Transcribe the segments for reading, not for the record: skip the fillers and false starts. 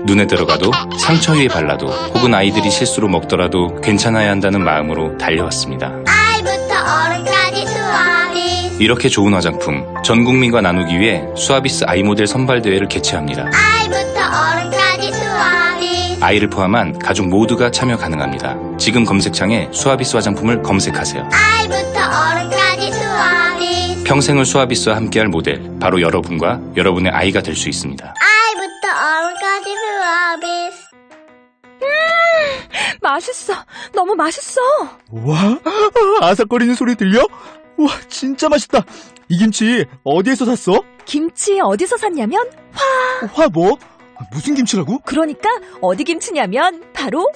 눈에 들어가도 상처 위에 발라도 혹은 아이들이 실수로 먹더라도 괜찮아야 한다는 마음으로 달려왔습니다. 아이부터 어른까지 수아비스. 이렇게 좋은 화장품 전 국민과 나누기 위해 수아비스 아이 모델 선발 대회를 개최합니다. 아이부터 어른까지 수아비스. 아이를 포함한 가족 모두가 참여 가능합니다. 지금 검색창에 수아비스 화장품을 검색하세요. 아이부터 어른까지 수아비스. 평생을 수아비스와 함께할 모델, 바로 여러분과 여러분의 아이가 될 수 있습니다. 아이부터 어른까지 수아비스. 맛있어. 너무 맛있어. 와, 아삭거리는 소리 들려? 와, 진짜 맛있다. 이 김치 어디에서 샀어? 김치 어디서 샀냐면 화 뭐? 무슨 김치라고? 그러니까 어디 김치냐면 바로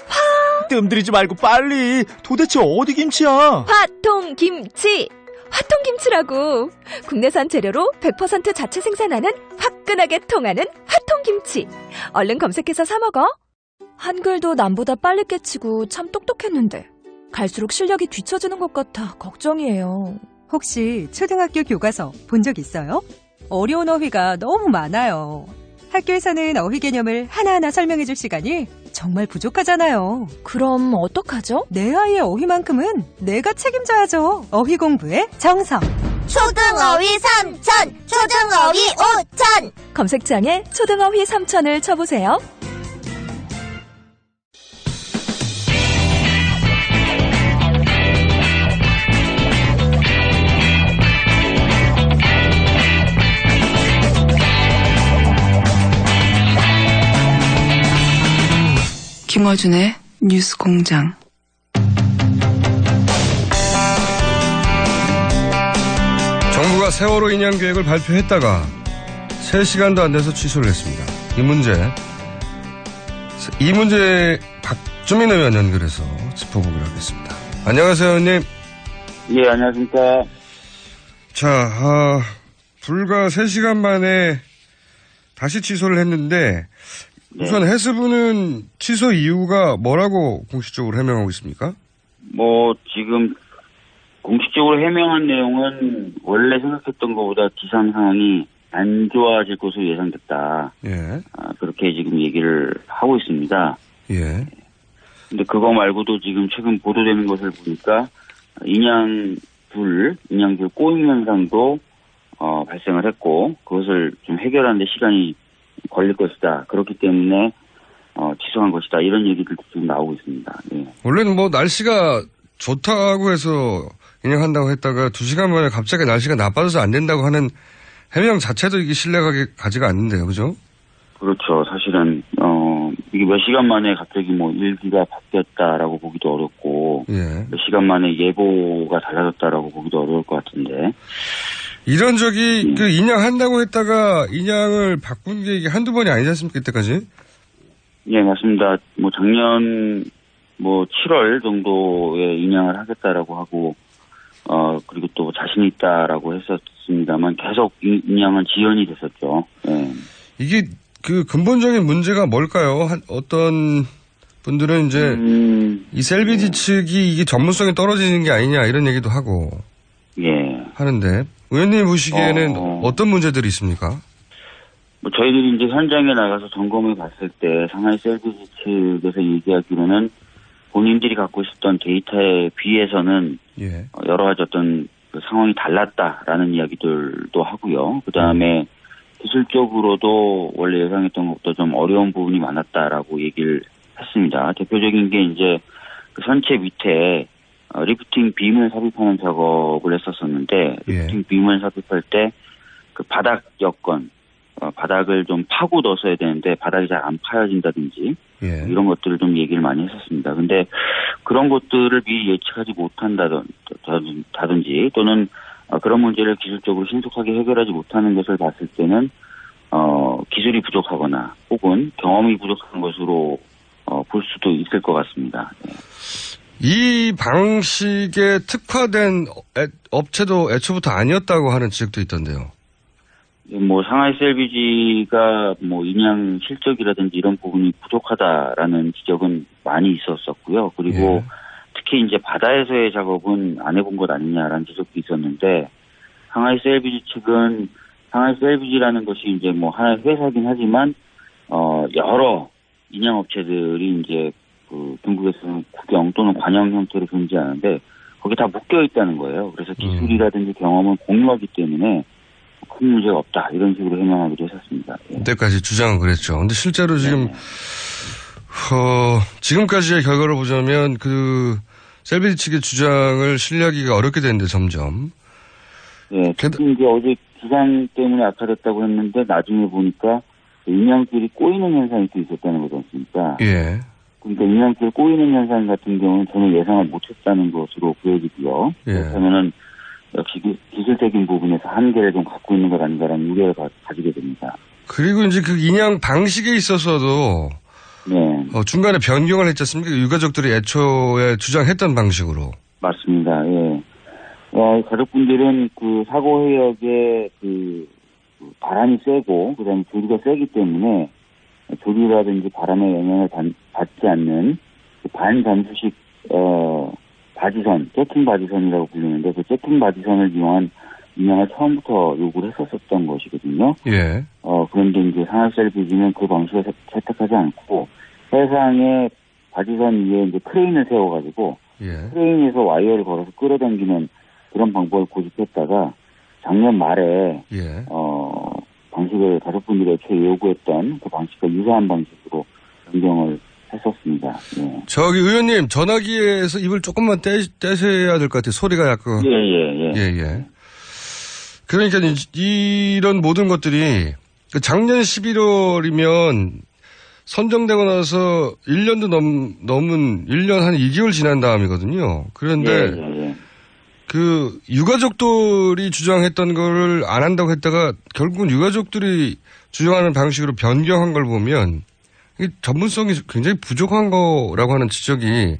뜸들이지 말고 빨리. 도대체 어디 김치야? 화통김치. 화통김치라고. 국내산 재료로 100% 자체 생산하는 화끈하게 통하는 화통김치. 얼른 검색해서 사 먹어. 한글도 남보다 빨리 깨치고 참 똑똑했는데 갈수록 실력이 뒤처지는 것 같아 걱정이에요. 혹시 초등학교 교과서 본 적 있어요? 어려운 어휘가 너무 많아요. 학교에서는 어휘 개념을 하나하나 설명해 줄 시간이 정말 부족하잖아요. 그럼 어떡하죠? 내 아이의 어휘만큼은 내가 책임져야죠. 어휘 공부의 정성. 초등어휘 3천, 초등어휘 5천. 검색창에 초등어휘 3천을 쳐보세요. 김어준의 뉴스공장. 정부가 세월호 인양 계획을 발표했다가 3시간도 안 돼서 취소를 했습니다. 이 문제 박주민 의원 연결해서 짚어보기로 하겠습니다. 안녕하세요, 의원님. 예, 안녕하십니까. 자, 불과 3시간 만에 다시 취소를 했는데 우선 해수부는 취소 이유가 뭐라고 공식적으로 해명하고 있습니까? 지금 공식적으로 해명한 내용은 원래 생각했던 것보다 기상 상황이 안 좋아질 것으로 예상됐다. 예. 그렇게 지금 얘기를 하고 있습니다. 예. 근데 그거 말고도 지금 최근 보도되는 것을 보니까 인양불 꼬임 현상도 발생을 했고 그것을 좀 해결하는 데 시간이 걸릴 것이다. 그렇기 때문에 취소한 것이다. 이런 얘기들도 지금 나오고 있습니다. 예. 원래는 날씨가 좋다고 해서 인양한다고 했다가 2시간 만에 갑자기 날씨가 나빠져서 안 된다고 하는 해명 자체도 이게 신뢰가 가지가 않는데요. 그죠? 그렇죠. 사실은 이게 몇 시간 만에 갑자기 일기가 바뀌었다라고 보기도 어렵고 예. 몇 시간 만에 예보가 달라졌다라고 보기도 어려울 것 같은데 이런 적이 인양한다고 했다가 인양을 바꾼 게 이게 한두 번이 아니지 않습니까? 이때까지? 예, 맞습니다. 작년 7월 정도에 인양을 하겠다라고 하고 그리고 또 자신 있다라고 했었습니다만 계속 인양은 지연이 됐었죠. 예. 이게 근본적인 문제가 뭘까요? 어떤 분들은 이제 이 셀비지 측이 이게 전문성이 떨어지는 게 아니냐 이런 얘기도 하고 예. 하는데 의원님이 보시기에는 어떤 문제들이 있습니까? 저희들이 이제 현장에 나가서 점검해 봤을 때 상하이 셀비지 측에서 얘기하기로는 본인들이 갖고 있었던 데이터에 비해서는 예. 여러 가지 어떤 상황이 달랐다라는 이야기들도 하고요. 그 다음에 기술적으로도 원래 예상했던 것보다 좀 어려운 부분이 많았다라고 얘기를 했습니다. 대표적인 게 이제 선체 밑에 리프팅 빔을 삽입하는 작업을 했었었는데 리프팅 빔을 삽입할 때 바닥 여건 바닥을 좀 파고 넣었어야 되는데 바닥이 잘 안 파여진다든지 이런 것들을 좀 얘기를 많이 했었습니다. 근데 그런 것들을 미리 예측하지 못한다든지 또는 그런 문제를 기술적으로 신속하게 해결하지 못하는 것을 봤을 때는 기술이 부족하거나 혹은 경험이 부족한 것으로 볼 수도 있을 것 같습니다. 네. 이 방식에 특화된 업체도 애초부터 아니었다고 하는 지적도 있던데요. 상하이 셀비지가 인양 실적이라든지 이런 부분이 부족하다라는 지적은 많이 있었었고요. 그리고 특히 이제 바다에서의 작업은 안 해본 것 아니냐라는 지적도 있었는데 상하이 셀비지 측은 상하이 셀비지라는 것이 이제 하나의 회사긴 하지만 여러 인양업체들이 이제 그 중국에서는 국영 또는 관영 형태로 존재하는데 거기 다 묶여 있다는 거예요. 그래서 기술이라든지 경험은 공유하기 때문에 큰 문제가 없다 이런 식으로 해명하기도 했었습니다. 예. 그때까지 주장은 그랬죠. 근데 실제로 지금 지금까지의 결과를 보자면 그 셀비지 측의 주장을 신뢰하기가 어렵게 되는데 점점. 예, 특히 이제 어제 기상 때문에 악화됐다고 했는데 나중에 보니까 인양길이 꼬이는 현상이 또 있었다는 거지 않습니까? 예. 그러니까 인양길 꼬이는 현상 같은 경우는 저는 예상을 못했다는 것으로 보여지고요. 예. 그렇다면은 역시 기술적인 부분에서 한계를 좀 갖고 있는 것 아닌가라는 우려를 가지게 됩니다. 그리고 이제 그 인양 방식에 있어서도 네. 중간에 변경을 했지 않습니까? 유가족들이 애초에 주장했던 방식으로. 맞습니다. 예. 가족분들은 그 사고 해역에 그 바람이 세고 그다음에 조류가 세기 때문에 조류라든지 바람의 영향을 받지 않는 그 반잠수식 바지선, 재팅 바지선이라고 부르는데 그 재팅 바지선을 이용한 인양을 처음부터 요구를 했었던 것이거든요. 예. 그런데 이제 상하이셀비지는 그 방식을 채택하지 않고 해상에 바지선 위에 이제 크레인을 세워가지고 예. 크레인에서 와이어를 걸어서 끌어당기는 그런 방법을 고집했다가 작년 말에 예. 방식을 가족분들이 애초에 요구했던 그 방식과 유사한 방식으로 변경을 했었습니다. 예. 저기 의원님 전화기에서 입을 조금만 떼셔야 될 것 같아요. 소리가 약간. 예. 그러니까 이런 모든 것들이 작년 11월이면 선정되고 나서 1년도 넘은 1년 한 2개월 지난 다음이거든요. 그런데 그 유가족들이 주장했던 거를 안 한다고 했다가 결국은 유가족들이 주장하는 방식으로 변경한 걸 보면 이 전문성이 굉장히 부족한 거라고 하는 지적이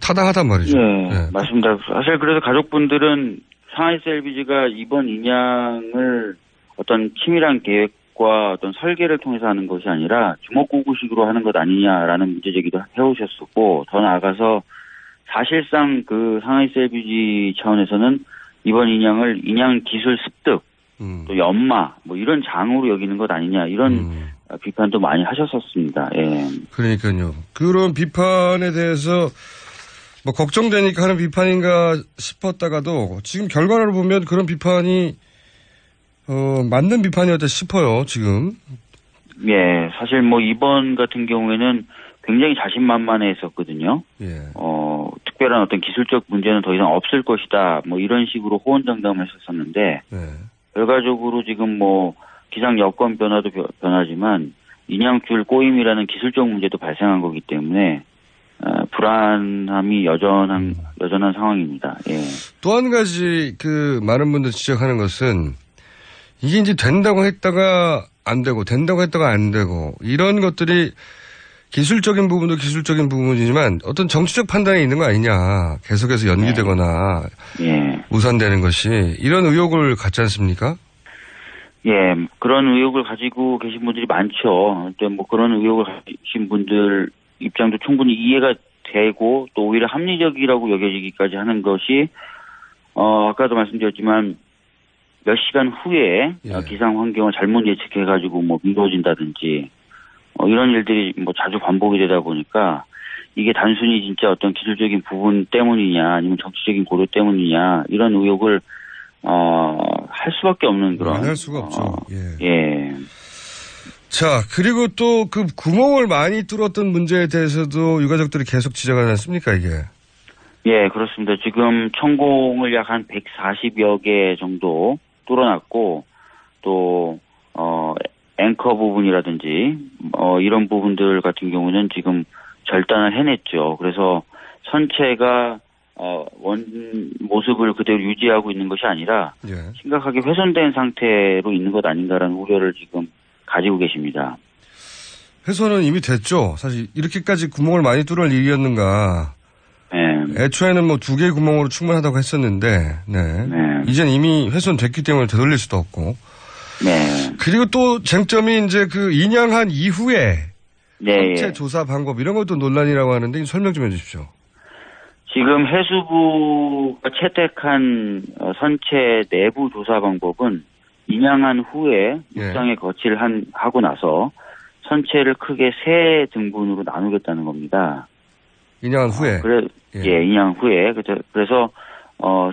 타당하단 말이죠. 네, 맞습니다. 사실 그래서 가족분들은 상하이셀비지가 이번 인양을 어떤 치밀한 계획과 어떤 설계를 통해서 하는 것이 아니라 주먹구구식으로 하는 것 아니냐라는 문제제기도 해오셨었고 더 나아가서 사실상 그 상하이셀비지 차원에서는 이번 인양을 인양 기술 습득 또 연마 뭐 이런 장으로 여기는 것 아니냐 이런 비판도 많이 하셨었습니다. 예. 그러니까요. 그런 비판에 대해서 뭐 걱정되니까 하는 비판인가 싶었다가도 지금 결과를 보면 그런 비판이 맞는 비판이었다 싶어요. 지금. 예, 사실 뭐 이번 같은 경우에는 굉장히 자신만만해했었거든요. 예. 특별한 어떤 기술적 문제는 더 이상 없을 것이다. 뭐 이런 식으로 호언장담을 했었었는데 결과적으로 지금 뭐 기상 여건 변화도 변하지만 인양줄 꼬임이라는 기술적 문제도 발생한 거기 때문에 불안함이 여전한 상황입니다. 예. 또 한 가지 그 많은 분들 지적하는 것은 이게 이제 된다고 했다가 안 되고 된다고 했다가 안 되고 이런 것들이 기술적인 부분도 기술적인 부분이지만 어떤 정치적 판단이 있는 거 아니냐. 계속해서 연기되거나 무산되는 것이 이런 의혹을 갖지 않습니까? 예, 그런 의혹을 가지고 계신 분들이 많죠. 또 뭐 그런 의혹을 가지신 분들 입장도 충분히 이해가 되고 또 오히려 합리적이라고 여겨지기까지 하는 것이 아까도 말씀드렸지만 몇 시간 후에 기상 환경을 잘못 예측해가지고 뭐 미뤄진다든지 이런 일들이 뭐 자주 반복이 되다 보니까 이게 단순히 진짜 어떤 기술적인 부분 때문이냐 아니면 정치적인 고려 때문이냐 이런 의혹을 할 수밖에 없는 그런. 안 할 수가 없죠. 예. 자, 그리고 또 그 구멍을 많이 뚫었던 문제에 대해서도 유가족들이 계속 지적하지 않습니까, 이게? 예, 그렇습니다. 지금 천공을 약 한 140여 개 정도 뚫어놨고, 또, 앵커 부분이라든지, 이런 부분들 같은 경우는 지금 절단을 해냈죠. 그래서 선체가, 원 모습을 그대로 유지하고 있는 것이 아니라, 심각하게 훼손된 상태로 있는 것 아닌가라는 우려를 지금 가지고 계십니다. 훼손은 이미 됐죠. 사실 이렇게까지 구멍을 많이 뚫을 일이었는가. 애초에는 뭐 2개의 구멍으로 충분하다고 했었는데, 이젠 이미 훼손됐기 때문에 되돌릴 수도 없고. 그리고 또 쟁점이 이제 그 인양한 이후에 선체 조사 방법 이런 것도 논란이라고 하는데 설명 좀 해주십시오. 지금 해수부가 채택한 선체 내부 조사 방법은 인양한 후에 육상에 거치를 하고 나서 선체를 크게 세 등분으로 나누겠다는 겁니다. 인양한 후에. 예, 인양 후에. 그래서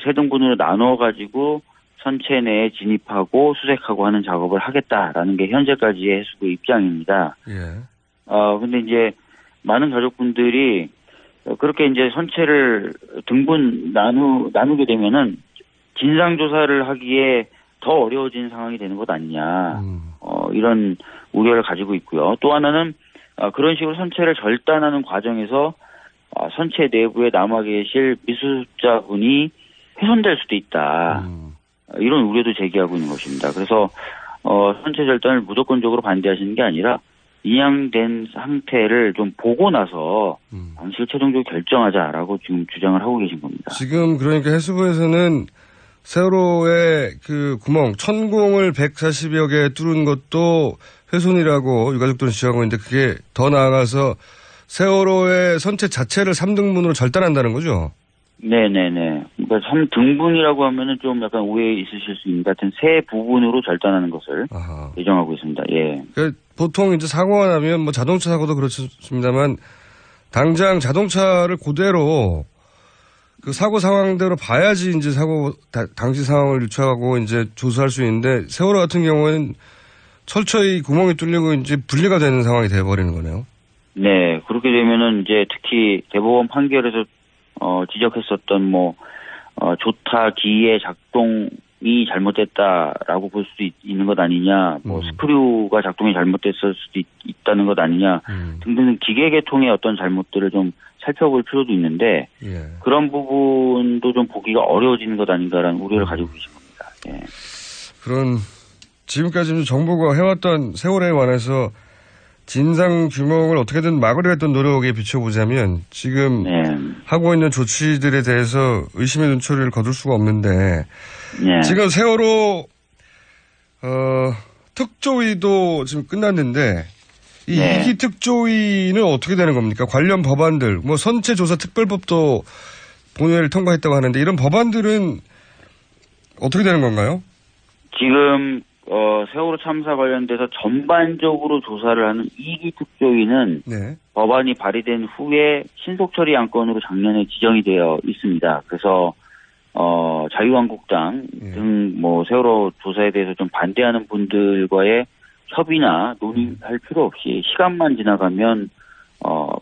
세 등분으로 나눠가지고 선체 내에 진입하고 수색하고 하는 작업을 하겠다라는 게 현재까지의 해수부의 입장입니다. 예. 근데 이제 많은 가족분들이 그렇게 이제 선체를 등분 나누게 되면은 진상조사를 하기에 더 어려워진 상황이 되는 것 아니냐. 이런 우려를 가지고 있고요. 또 하나는 그런 식으로 선체를 절단하는 과정에서 선체 내부에 남아 계실 미수습자분이 훼손될 수도 있다. 이런 우려도 제기하고 있는 것입니다. 그래서 선체 절단을 무조건적으로 반대하시는 게 아니라 인양된 상태를 좀 보고 나서 방식을 최종적으로 결정하자라고 지금 주장을 하고 계신 겁니다. 지금 그러니까 해수부에서는 세월호의 그 구멍, 천공을 140여 개 뚫은 것도 훼손이라고 유가족들은 주장하고 있는데 그게 더 나아가서 세월호의 선체 자체를 3등분으로 절단한다는 거죠? 네네네. 그러니까 3등분이라고 하면은 좀 약간 오해 있으실 수 있는 것 같은 세 부분으로 절단하는 것을 예정하고 있습니다. 예. 그러니까 보통 이제 사고가 나면 뭐 자동차 사고도 그렇습니다만 당장 자동차를 그대로 그 사고 상황대로 봐야지 이제 사고 당시 상황을 유추하고 이제 조사할 수 있는데 세월호 같은 경우에는 철저히 구멍이 뚫리고 이제 분리가 되는 상황이 돼버리는 거네요. 네, 그렇게 되면은 이제 특히 대법원 판결에서 지적했었던 조타 기의 작동이 잘못됐다라고 볼 수도 있는 것 아니냐, 스크류가 작동이 잘못됐을 수도 있다는 것 아니냐 등등 기계 계통의 어떤 잘못들을 좀 살펴볼 필요도 있는데 그런 부분도 좀 보기가 어려워지는 것 아닌가라는 우려를 가지고 계신 겁니다. 예. 그런 지금까지 정부가 해왔던 세월호에 관해서 진상 규명을 어떻게든 막으려 했던 노력에 비춰보자면 지금 하고 있는 조치들에 대해서 의심의 눈초리를 거둘 수가 없는데 지금 세월호 특조위도 지금 끝났는데 이 2기 특조위는 어떻게 되는 겁니까? 관련 법안들, 선체조사 특별법도 본회의를 통과했다고 하는데 이런 법안들은 어떻게 되는 건가요? 지금 세월호 참사 관련돼서 전반적으로 조사를 하는 2기 특조위는 법안이 발의된 후에 신속처리 안건으로 작년에 지정이 되어 있습니다. 그래서 자유한국당 등 세월호 조사에 대해서 좀 반대하는 분들과의 협의나 논의할 필요 없이 시간만 지나가면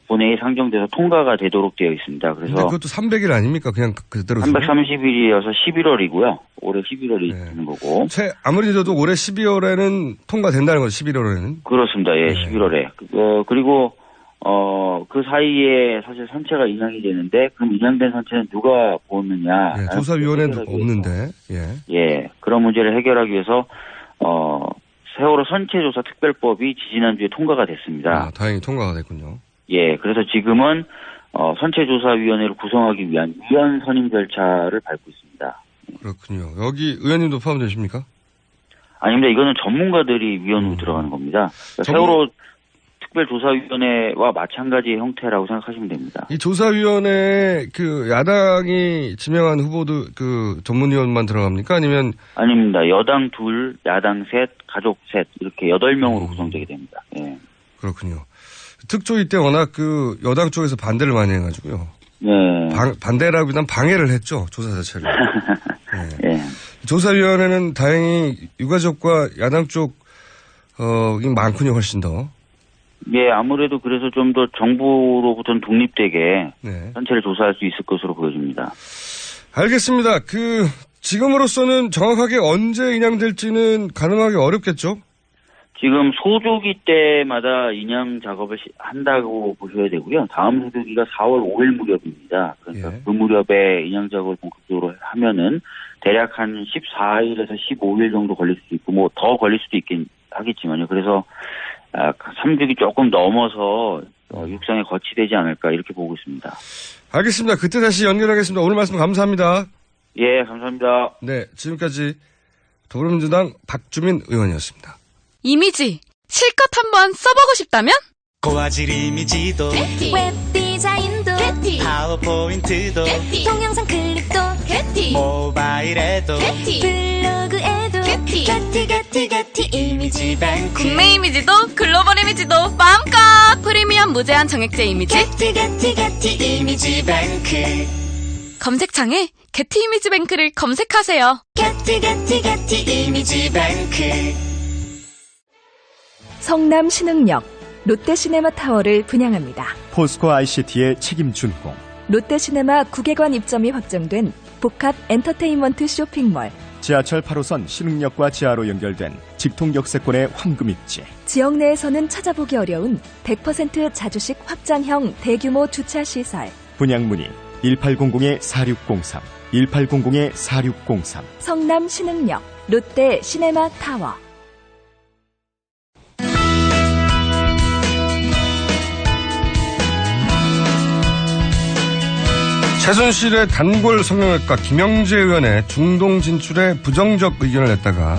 본회의에 상정돼서 통과가 되도록 되어 있습니다. 그래서 그것도 300일 아닙니까? 그냥 그대로 330일이어서 11월이고요. 올해 11월이 되는 거고. 아무래도 올해 12월에는 통과된다는 거죠. 11월에는. 그렇습니다. 예, 11월에. 그리고 그 사이에 사실 선체가 인양이 되는데 그럼 인양된 선체는 누가 보느냐? 조사위원회도 없는데. 예, 그런 문제를 해결하기 위해서 세월호 선체조사 특별법이 지지난주에 통과가 됐습니다. 다행히 통과가 됐군요. 예, 그래서 지금은 선체조사위원회를 구성하기 위한 위원 선임 절차를 밟고 있습니다. 그렇군요. 여기 의원님도 포함되십니까? 아닙니다. 이거는 전문가들이 위원으로 들어가는 겁니다. 세월호 특별조사위원회와 마찬가지의 형태라고 생각하시면 됩니다. 이 조사위원회 야당이 지명한 후보도 전문위원만 들어갑니까? 아닙니다. 여당 2, 야당 3, 가족 3 이렇게 8명으로 구성되게 됩니다. 예. 그렇군요. 특조위 때 워낙 여당 쪽에서 반대를 많이 해가지고요. 네. 반대라기보단 방해를 했죠. 조사 자체를. 조사위원회는 다행히 유가족과 야당 쪽이 많군요. 훨씬 더. 예, 아무래도 그래서 좀 더 정부로부터는 독립되게 전체를 조사할 수 있을 것으로 보여집니다. 알겠습니다. 지금으로서는 정확하게 언제 인양될지는 가능하기 어렵겠죠? 지금 소조기 때마다 인양 작업을 한다고 보셔야 되고요. 다음 소조기가 4월 5일 무렵입니다. 그러니까 그 무렵에 인양 작업을 본격적으로 하면은 대략 한 14일에서 15일 정도 걸릴 수도 있고 더 걸릴 수도 있긴 하겠지만요. 그래서 3주기 조금 넘어서 육상에 거치되지 않을까 이렇게 보고 있습니다. 알겠습니다. 그때 다시 연결하겠습니다. 오늘 말씀 감사합니다. 예, 감사합니다. 네, 지금까지 더불어민주당 박주민 의원이었습니다. 이미지 실컷 한번 써보고 싶다면? 고화질 이미지도 웹 디자인도 파워포인트도 동영상 클립도 모바일에도 블로그에도 게티 이미지뱅크 국내 이미지도 글로벌 이미지도 마음껏 프리미엄 무제한 정액제 이미지 게티 이미지뱅크 검색창에 게티 이미지뱅크를 검색하세요. 게티 이미지뱅크 성남 신흥역 롯데시네마타워를 분양합니다. 포스코 ICT의 책임 준공. 롯데시네마 9개관 입점이 확정된 복합 엔터테인먼트 쇼핑몰. 지하철 8호선 신흥역과 지하로 연결된 직통역세권의 황금입지. 지역 내에서는 찾아보기 어려운 100% 자주식 확장형 대규모 주차시설. 분양 문의 1800-4603, 1800-4603. 성남 신흥역 롯데 시네마 타워. 최순실의 단골 성형외과 김영재 의원의 중동 진출에 부정적 의견을 냈다가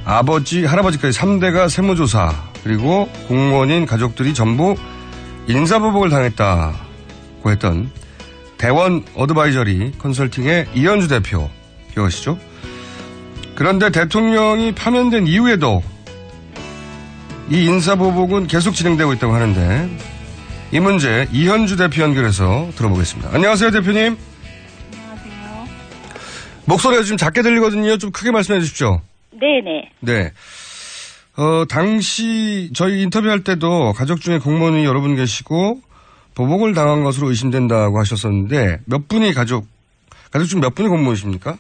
아버지, 할아버지까지 3대가 세무조사 그리고 공무원인 가족들이 전부 인사보복을 당했다고 했던 대원 어드바이저리 컨설팅의 이현주 대표 기억하시죠? 그런데 대통령이 파면된 이후에도 이 인사보복은 계속 진행되고 있다고 하는데 이 문제 이현주 대표 연결해서 들어보겠습니다. 안녕하세요, 대표님. 안녕하세요. 목소리가 좀 작게 들리거든요. 좀 크게 말씀해 주십시오. 네네. 네. 당시 저희 인터뷰할 때도 가족 중에 공무원이 여러 분 계시고 보복을 당한 것으로 의심된다고 하셨었는데 몇 분이 가족 중 몇 분이 공무원이십니까?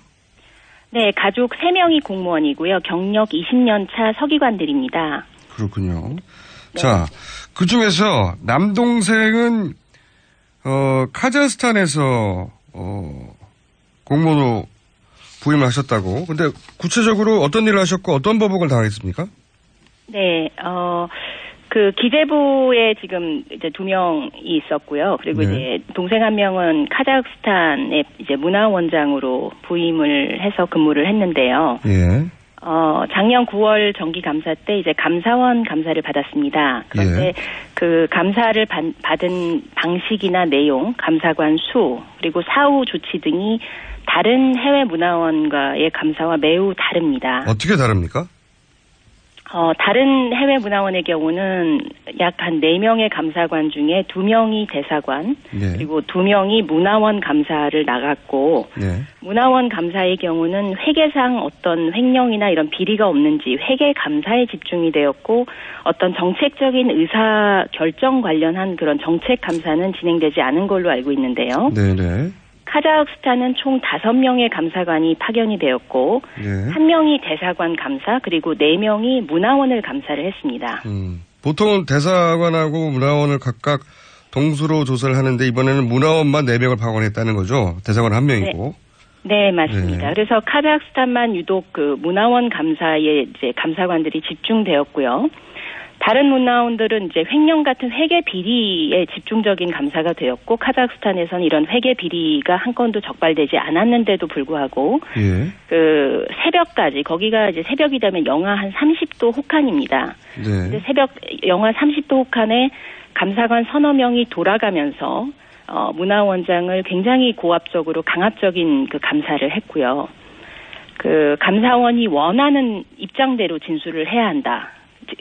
네, 가족 3명이 공무원이고요. 경력 20년 차 서기관들입니다. 그렇군요. 네. 자, 그 중에서 남동생은 카자흐스탄에서 공무원으로 부임을 하셨다고. 근데 구체적으로 어떤 일을 하셨고 어떤 보복을 당했습니까? 네, 그 기재부에 지금 이제 2명이 있었고요. 그리고 네. 이제 동생 한 명은 카자흐스탄의 이제 문화원장으로 부임을 해서 근무를 했는데요. 예. 작년 9월 정기감사 때 이제 감사원 감사를 받았습니다. 그런데 그 감사를 받은 방식이나 내용, 감사관 수, 그리고 사후 조치 등이 다른 해외 문화원과의 감사와 매우 다릅니다. 어떻게 다릅니까? 다른 해외 문화원의 경우는 약 한 4명의 감사관 중에 2명이 대사관, 네. 그리고 2명이 문화원 감사를 나갔고, 네. 문화원 감사의 경우는 회계상 어떤 횡령이나 이런 비리가 없는지 회계 감사에 집중이 되었고, 어떤 정책적인 의사 결정 관련한 그런 정책 감사는 진행되지 않은 걸로 알고 있는데요. 네네. 카자흐스탄은 총 5명의 감사관이 파견이 되었고, 네. 1명이 대사관 감사, 그리고 4명이 문화원을 감사를 했습니다. 보통은 대사관하고 문화원을 각각 동수로 조사를 하는데 이번에는 문화원만 4명을 파견했다는 거죠? 대사관 1명이고. 네, 맞습니다. 네. 그래서 카자흐스탄만 유독 그 문화원 감사에 이제 감사관들이 집중되었고요. 다른 문화원들은 이제 횡령 같은 회계 비리에 집중적인 감사가 되었고, 카자흐스탄에서는 이런 회계 비리가 한 건도 적발되지 않았는데도 불구하고, 예. 그 새벽까지, 거기가 이제 새벽이 되면 영하 한 30도 혹한입니다. 네. 새벽 영하 30도 혹한에 감사관 서너 명이 돌아가면서, 문화원장을 굉장히 고압적으로 강압적인 그 감사를 했고요. 그 감사원이 원하는 입장대로 진술을 해야 한다.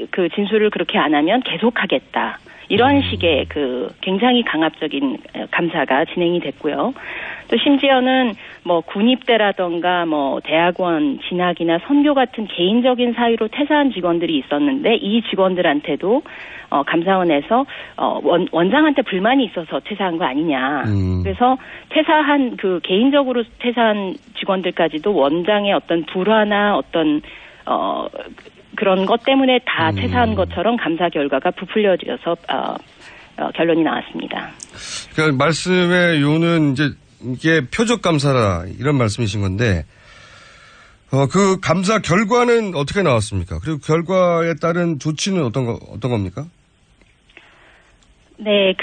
그 진술을 그렇게 안 하면 계속하겠다. 이런 식의 그 굉장히 강압적인 감사가 진행이 됐고요. 또 심지어는 뭐 군입대라던가 뭐 대학원 진학이나 선교 같은 개인적인 사유로 퇴사한 직원들이 있었는데 이 직원들한테도 감사원에서 원장한테 불만이 있어서 퇴사한 거 아니냐. 그래서 퇴사한 그 개인적으로 퇴사한 직원들까지도 원장의 어떤 불화나 어떤 그런 것 때문에 다 퇴사한 것처럼 감사 결과가 부풀려져서 결론이 나왔습니다. 그러니까 말씀의 요는 이제 이게 표적 감사라 이런 말씀이신 건데 그 감사 결과는 어떻게 나왔습니까? 그리고 결과에 따른 조치는 어떤 겁니까? 네,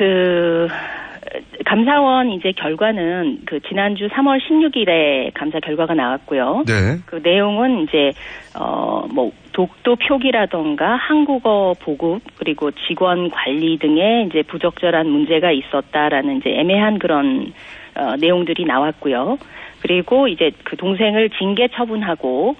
감사원 이제 결과는 그 지난주 3월 16일에 감사 결과가 나왔고요. 네. 그 내용은 이제 뭐 독도 표기라던가 한국어 보급 그리고 직원 관리 등에 이제 부적절한 문제가 있었다라는 이제 애매한 그런 내용들이 나왔고요. 그리고 이제 그 동생을 징계 처분하고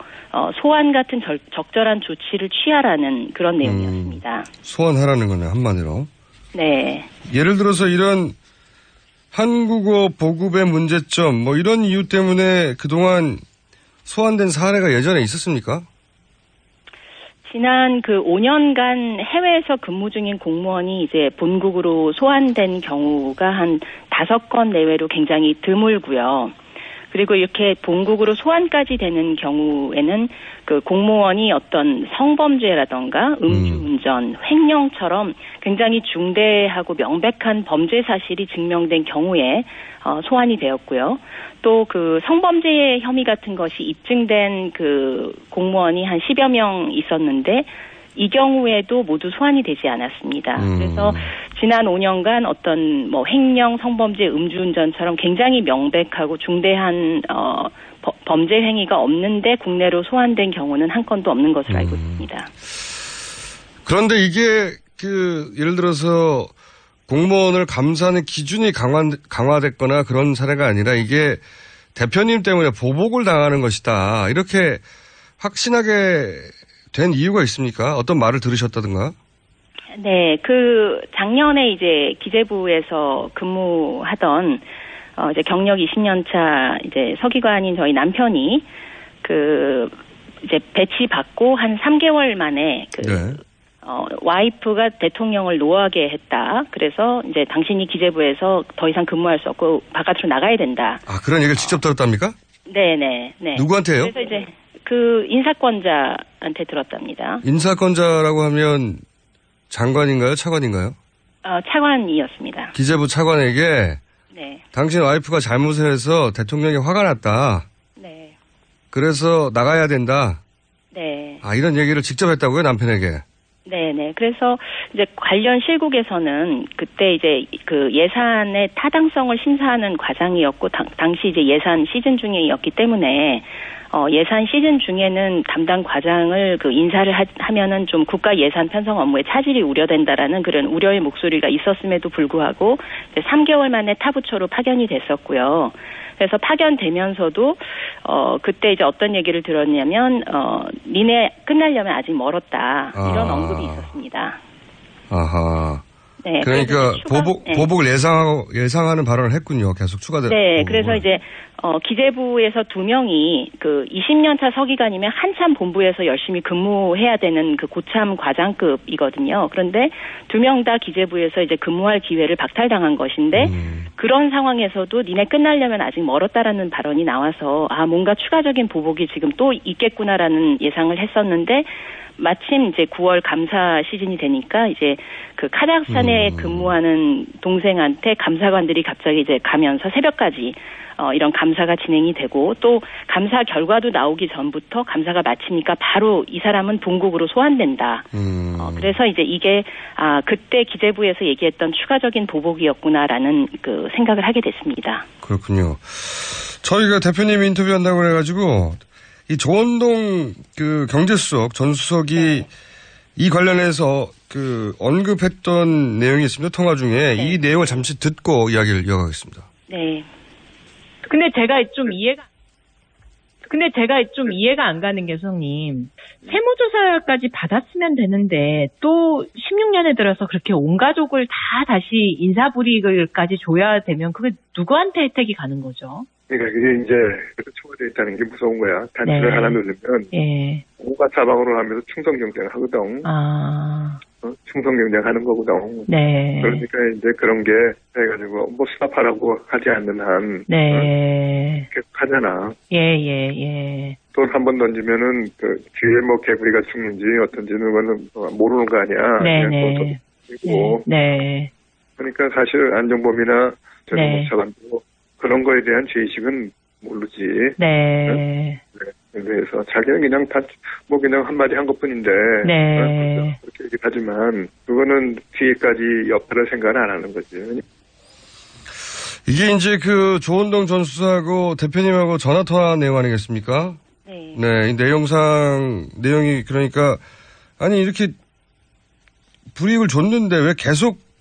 소환 같은 적절한 조치를 취하라는 그런 내용이었습니다. 소환하라는 거네, 한마디로. 네. 예를 들어서 이런 한국어 보급의 문제점, 뭐 이런 이유 때문에 그동안 소환된 사례가 예전에 있었습니까? 지난 그 5년간 해외에서 근무 중인 공무원이 이제 본국으로 소환된 경우가 한 5건 내외로 굉장히 드물고요. 그리고 이렇게 본국으로 소환까지 되는 경우에는 그 공무원이 어떤 성범죄라던가 음주운전, 횡령처럼 굉장히 중대하고 명백한 범죄 사실이 증명된 경우에 소환이 되었고요. 또 그 성범죄 혐의 같은 것이 입증된 그 공무원이 한 10여 명 있었는데 이 경우에도 모두 소환이 되지 않았습니다. 그래서 지난 5년간 어떤 뭐 횡령, 성범죄, 음주운전처럼 굉장히 명백하고 중대한 범죄 행위가 없는데 국내로 소환된 경우는 한 건도 없는 것으로 알고 있습니다. 그런데 이게 그 예를 들어서 공무원을 감사하는 기준이 강화됐거나 그런 사례가 아니라 이게 대표님 때문에 보복을 당하는 것이다. 이렇게 확신하게 된 이유가 있습니까? 어떤 말을 들으셨다든가? 네, 그 작년에 이제 기재부에서 근무하던 이제 경력 20년 차 이제 서기관인 저희 남편이 그 이제 배치 받고 한 3개월 만에 그 와이프가 대통령을 노하게 했다. 그래서 이제 당신이 기재부에서 더 이상 근무할 수 없고 바깥으로 나가야 된다. 아, 그런 얘기를 직접 들었답니까? 네. 누구한테요? 그래서 이제 그 인사권자한테 들었답니다. 인사권자라고 하면 장관인가요? 차관인가요? 차관이었습니다. 기재부 차관에게 네. 당신 와이프가 잘못을 해서 대통령이 화가 났다. 네. 그래서 나가야 된다. 네. 아, 이런 얘기를 직접 했다고요, 남편에게? 네네. 그래서 이제 관련 실국에서는 그때 이제 그 예산의 타당성을 심사하는 과정이었고 당시 이제 예산 시즌 중이었기 때문에 예산 시즌 중에는 담당 과장을 그 인사를 하면은 좀 국가 예산 편성 업무에 차질이 우려된다라는 그런 우려의 목소리가 있었음에도 불구하고 이제 3개월 만에 타부처로 파견이 됐었고요. 그래서 파견되면서도 그때 이제 어떤 얘기를 들었냐면 니네 끝나려면 아직 멀었다 이런 언급이 있었습니다. 아하. 네. 그러니까 보복을 예상하는 발언을 했군요. 계속 추가되고. 네. 그래서 이제 기재부에서 2명이 그 20년 차 서기관이면 한참 본부에서 열심히 근무해야 되는 그 고참 과장급이거든요. 그런데 2명 다 기재부에서 이제 근무할 기회를 박탈당한 것인데 그런 상황에서도 니네 끝나려면 아직 멀었다라는 발언이 나와서 뭔가 추가적인 보복이 지금 또 있겠구나라는 예상을 했었는데 마침 이제 9월 감사 시즌이 되니까 이제 그 카자흐스탄에 근무하는 동생한테 감사관들이 갑자기 이제 가면서 새벽까지 이런 감사가 진행이 되고 또 감사 결과도 나오기 전부터 감사가 마치니까 바로 이 사람은 본국으로 소환된다. 그래서 이제 이게 그때 기재부에서 얘기했던 추가적인 보복이었구나라는 그 생각을 하게 됐습니다. 그렇군요. 저희가 대표님 인터뷰한다고 그래가지고 이 조원동 그 경제수석 전 수석이 이 관련해서 그 언급했던 내용이 있습니다. 통화 중에 이 내용을 잠시 듣고 이야기를 이어가겠습니다. 네. 근데 제가 좀 이해가 안 가는 게 선생님 세무조사까지 받았으면 되는데 또 16년에 들어서 그렇게 온 가족을 다 다시 인사불이익까지 줘야 되면 그게 누구한테 혜택이 가는 거죠? 그러니까 그게 이제 초과되어 있다는 게 무서운 거야. 단추를 하나 누르면 온갖 사방으로 하면서 충성 경쟁을 하거든. 충성 경쟁하는 거거든. 네. 그러니까 이제 그런 게 해가지고 뭐 수납하라고 하지 않는 한 계속 하잖아. 예. 돈 한 번 던지면은 그 뒤에 뭐 개구리가 죽는지 어떤지는 그거는 모르는 거 아니야. 네. 네. 그러니까 사실 안정범이나 정무차관도 그런 거에 대한 죄의식은 모르지. 네. 그래서 자기는 그냥 그냥 한마디 한 것 뿐인데. 네. 그렇게 얘기하지만, 그거는 뒤에까지 옆에를 생각을 안 하는 거지. 이게 이제 그 조원동 전 수사하고 대표님하고 전화통화 내용 아니겠습니까? 네. 네. 이 내용이 그러니까, 아니, 이렇게 불이익을 줬는데 왜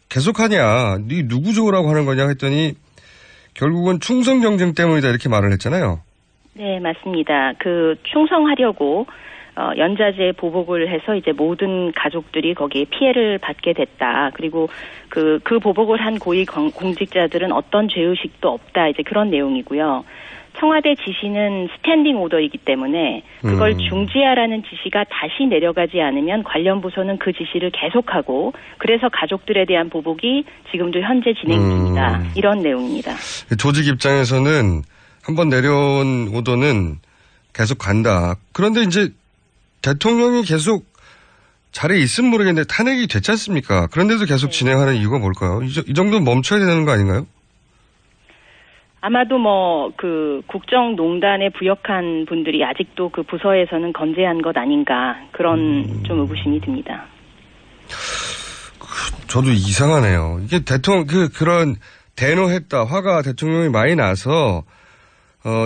계속하냐. 네 누구 좋으라고 하는 거냐 했더니, 결국은 충성 경쟁 때문이다 이렇게 말을 했잖아요. 네, 맞습니다. 그 충성하려고 연자제 보복을 해서 이제 모든 가족들이 거기에 피해를 받게 됐다. 그리고 그 보복을 한 고위 공직자들은 어떤 죄의식도 없다. 이제 그런 내용이고요. 청와대 지시는 스탠딩 오더이기 때문에 그걸 중지하라는 지시가 다시 내려가지 않으면 관련 부서는 그 지시를 계속하고 그래서 가족들에 대한 보복이 지금도 현재 진행 중이다. 이런 내용입니다. 조직 입장에서는 한번 내려온 오더는 계속 간다. 그런데 이제 대통령이 계속 자리에 있으면 모르겠는데 탄핵이 됐지 않습니까? 그런데도 계속 진행하는 이유가 뭘까요? 이 정도는 멈춰야 되는 거 아닌가요? 아마도 그 국정농단에 부역한 분들이 아직도 그 부서에서는 건재한 것 아닌가 그런 좀 의구심이 듭니다. 저도 이상하네요. 이게 그런 대노했다 화가 대통령이 많이 나서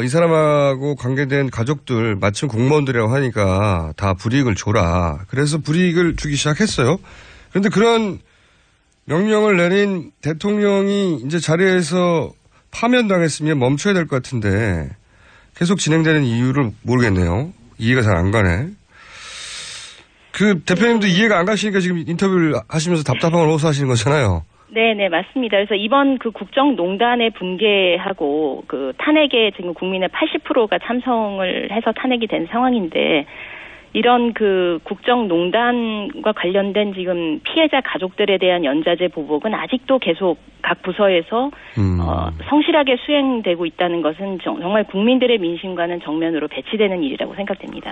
이 사람하고 관계된 가족들 마침 공무원들이라고 하니까 다 불이익을 줘라. 그래서 불이익을 주기 시작했어요. 그런데 그런 명령을 내린 대통령이 이제 자리에서 파면당했으면 멈춰야 될 것 같은데 계속 진행되는 이유를 모르겠네요. 이해가 잘 안 가네. 그 대표님도 이해가 안 가시니까 지금 인터뷰를 하시면서 답답한 걸 호소하시는 거잖아요. 네, 맞습니다. 그래서 이번 그 국정농단에 분개하고 그 탄핵에 지금 국민의 80%가 참석을 해서 탄핵이 된 상황인데 이런 그 국정농단과 관련된 지금 피해자 가족들에 대한 연자제 보복은 아직도 계속 각 부서에서 성실하게 수행되고 있다는 것은 정말 국민들의 민심과는 정면으로 배치되는 일이라고 생각됩니다.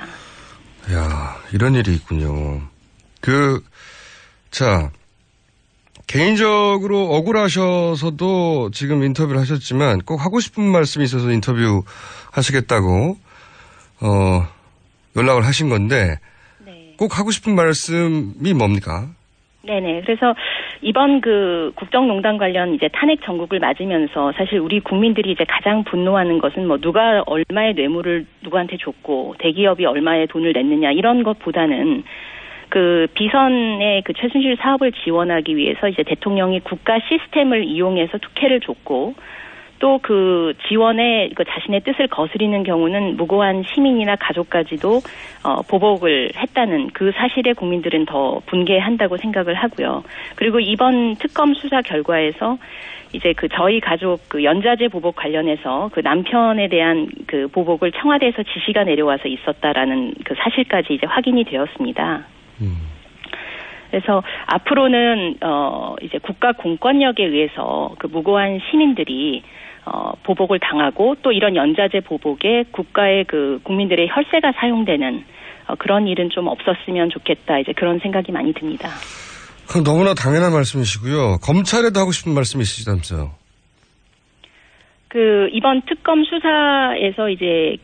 이야, 이런 일이 있군요. 개인적으로 억울하셔서도 지금 인터뷰를 하셨지만 꼭 하고 싶은 말씀이 있어서 인터뷰 하시겠다고, 연락을 하신 건데, 네. 꼭 하고 싶은 말씀이 뭡니까? 네네. 그래서 이번 그 국정농단 관련 이제 탄핵 정국을 맞으면서 사실 우리 국민들이 이제 가장 분노하는 것은 누가 얼마의 뇌물을 누구한테 줬고 대기업이 얼마의 돈을 냈느냐 이런 것보다는 그 비선의 그 최순실 사업을 지원하기 위해서 이제 대통령이 국가 시스템을 이용해서 특혜를 줬고 또 그 지원에 그 자신의 뜻을 거스리는 경우는 무고한 시민이나 가족까지도 보복을 했다는 그 사실에 국민들은 더 분개한다고 생각을 하고요. 그리고 이번 특검 수사 결과에서 이제 그 저희 가족 그 연자제 보복 관련해서 그 남편에 대한 그 보복을 청와대에서 지시가 내려와서 있었다라는 그 사실까지 이제 확인이 되었습니다. 그래서 앞으로는 이제 국가 공권력에 의해서 그 무고한 시민들이 보복을 당하고 또 이런 연자제 보복에 국가의 그 국민들의 혈세가 사용되는 그런 일은 좀 없었으면 좋겠다. 이제 그런 생각이 많이 듭니다. 그건 너무나 당연한 말씀이시고요. 검찰에도 하고 싶은 말씀이 있으시다면서요. 그 이번 특검 수사에서 이제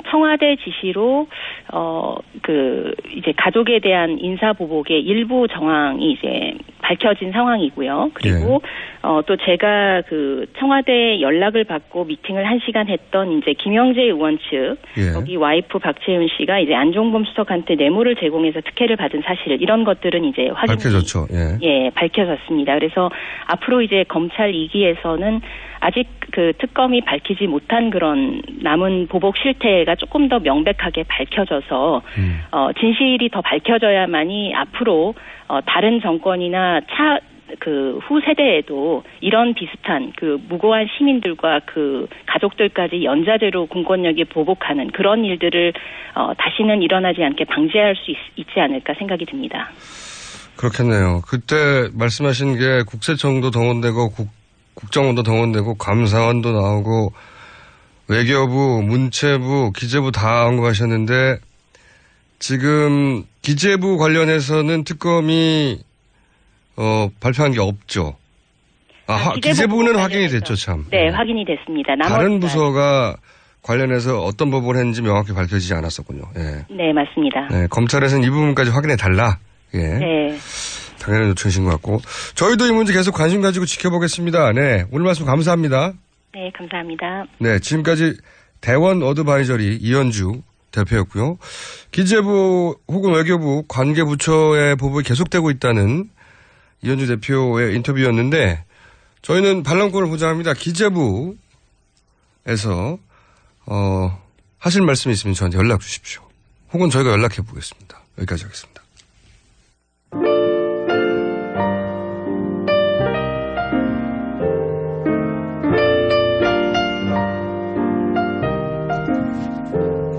청와대 지시로 이제 가족에 대한 인사 보복의 일부 정황이 이제 밝혀진 상황이고요. 그리고 또 제가 그 청와대 연락을 받고 미팅을 1시간 했던 이제 김영재 의원 측 여기 와이프 박채윤 씨가 이제 안종범 수석한테 뇌물을 제공해서 특혜를 받은 사실 이런 것들은 이제 밝혀졌죠. 밝혀졌습니다. 그래서 앞으로 이제 검찰 2기에서는 아직 그 특검이 밝히지 못한 그런 남은 보복 실태가 조금 더 명백하게 밝혀져서 진실이 더 밝혀져야만이 앞으로 다른 정권이나 그 후 세대에도 이런 비슷한 그 무고한 시민들과 그 가족들까지 연자제로 공권력이 보복하는 그런 일들을 다시는 일어나지 않게 방지할 수 있지 않을까 생각이 듭니다. 그렇겠네요. 그때 말씀하신 게 국세청도 동원되고 국정원도 동원되고 감사원도 나오고 외교부, 문체부, 기재부 다 언급하셨는데 지금 기재부 관련해서는 특검이 발표한 게 없죠. 기재부는 확인이 됐죠, 참. 네, 확인이 됐습니다. 다른 부서가 관련해서 어떤 법을 했는지 명확히 밝혀지지 않았었군요. 예. 네, 맞습니다. 네, 검찰에서는 이 부분까지 확인해 달라. 예. 네. 당연한 요청이신 것 같고 저희도 이 문제 계속 관심 가지고 지켜보겠습니다. 네, 오늘 말씀 감사합니다. 네, 감사합니다. 네, 지금까지 대원 어드바이저리 이현주 대표였고요. 기재부 혹은 외교부 관계부처의 보복이 계속되고 있다는 이현주 대표의 인터뷰였는데 저희는 반론권을 보장합니다. 기재부에서 하실 말씀이 있으면 저한테 연락 주십시오. 혹은 저희가 연락해 보겠습니다. 여기까지 하겠습니다.